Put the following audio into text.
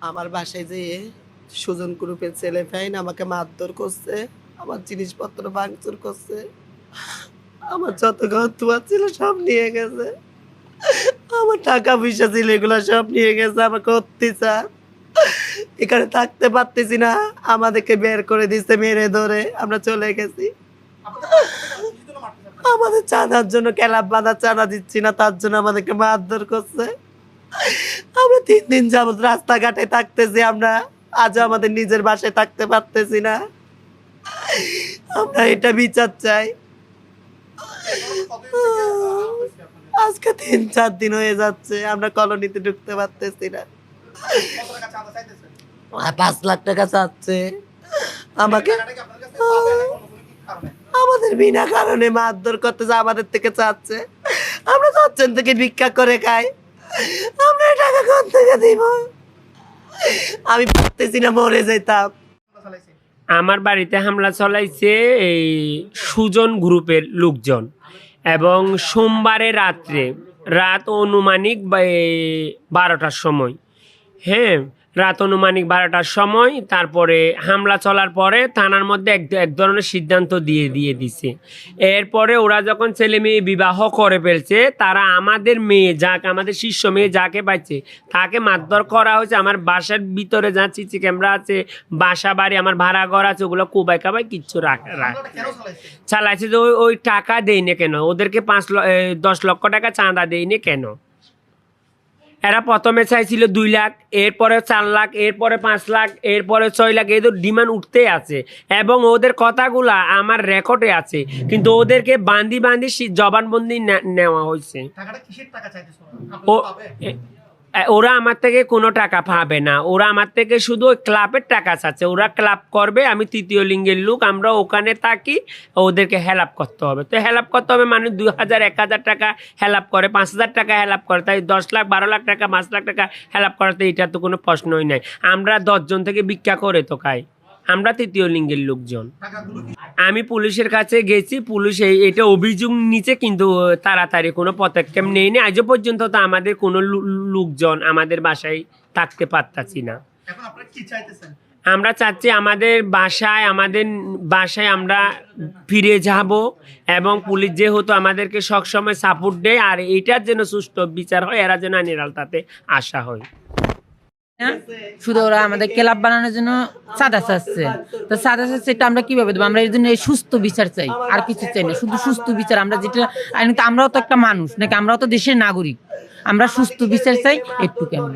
আমার বাসায় যেয়ে সুজন গ্রুপের ছেলে ফাইন আমাকে মারধর করছে, আমার জিনিসপত্র ভাঙচুর করছে, আমার যত ঘর দুয়ার ছিল সব নিয়ে গেছে, আমার টাকা পয়সা ছিল এগুলো সব নিয়ে গেছে, আমাকে অত্যাচার। এখানে থাকতে পারতেছি না, আমাদেরকে বের করে দিচ্ছে মেরে ধরে, আমরা চলে গেছি। আমাদের চাঁদার জন্য ক্যালাপ বাঁধা চাঁদা দিচ্ছি না, তার জন্য আমাদেরকে মারধর করছে। আমরা 3 দিন যাবত রাস্তাঘাটে থাকতেছি, আমরা আজও আমাদের নিজের বাসায় থাকতে পারতেছি না। আমরা এটা বিচার চাই। আজকে 3-4 দিন হয়ে যাচ্ছে আমরা কলোনিতে ঢুকতে পারতেছি না। 5 লাখ টাকা চাচ্ছে আমাকে, আমাদের বিনা কারণে মারধর করতেছে, আমাদের থেকে চাচ্ছে। আমরা 10 জন থেকে ভিক্ষা করে খাই, আমরা টাকা কোন থেকে দিব? আমি পারতেছি না, মরে যেতাম। আমার বাড়িতে হামলা চালাইছে এই সুজন গ্রুপের লোকজন, এবং সোমবারে রাত অনুমানিক 12টার সময়, হ্যাঁ রাত অনুমানিক 12টার সময় তারপরে হামলা চলার পরে থানার মধ্যে এক ধরনের সিদ্ধান্ত দিয়ে দিছে। এরপরে ওরা যখন ছেলে মেয়ে বিবাহ করে ফেলছে, তারা আমাদের শীর্ষ মেয়ে যাকে পাইছে তাকে মারধর করা হয়েছে। আমার বাসার ভিতরে যা সিসি ক্যামেরা আছে, বাসা বাড়ি আমার ভাড়া ঘর আছে, ওগুলো কোবাই কাবাই কিচ্ছু চালাইছে। যে ওই টাকা দেয় না কেন, ওদেরকে 10 লক্ষ টাকা চাঁদা দেয় না কেন? এরা প্রথমে চাইছিল 2 লাখ, এরপরে 4 লাখ, এরপরে 5 লাখ, এরপরে 6 লাখ, এদের ডিমান্ড উঠতে আছে এবং ওদের কথাগুলা আমার রেকর্ডে আছে, কিন্তু ওদেরকে বান্দি জবানবন্দি নেওয়া হয়েছে। ওরা আমার থেকে কোনো টাকা পাবে না, ওরা আমার থেকে শুধু ওই ক্লাবের টাকা চাচ্ছে। ওরা ক্লাব করবে, আমি তৃতীয় লিঙ্গের লোক, আমরা ওখানে থাকি, ওদেরকে হেল্প করতে হবে। তো হেল্প করতে হবে মানে 2000 1000 টাকা হেল্প করে, 5000 টাকা হেল্প করে, তাই 10 লাখ 12 লাখ টাকা 5 লাখ টাকা হেল্প করাতে এটা তো কোনো প্রশ্নই নাই। আমরা 10 জন থেকে ভিক্ষা করে তো খাই, আমরা তৃতীয় লিঙ্গের লোকজন। আমি পুলিশের কাছে গেছি, পুলিশ এটা অভিযোগ নিচে, কিন্তু তাড়াতাড়ি কোনো পদক্ষেপ নেয়নি। আজও পর্যন্ত তো আমাদের কোনো লোকজন আমাদের বাসায় থাকতে পারতাছি না। আমরা চাচ্ছি আমাদের বাসায় আমরা ফিরে যাব, এবং পুলিশ যেহেতু আমাদেরকে সবসময় সাপোর্ট দেয়, আর এইটার যেন সুষ্ঠু বিচার হয়, এরা যেন নিরালতাতে আসা হয়। শুধু ওরা আমাদের ক্লাব বানানোর জন্য চাঁদা চাচ্ছে, তো চাঁদা চাচ্ছে, এটা আমরা কিভাবে দেবো? আমরা এর জন্য সুস্থ বিচার চাই, আর কিছু চাই না, শুধু সুস্থ বিচার। আমরা যেটা, আমরাও তো একটা মানুষ নাকি, আমরাও তো দেশের নাগরিক, আমরা সুস্থ বিচার চাই, একটু কেমন।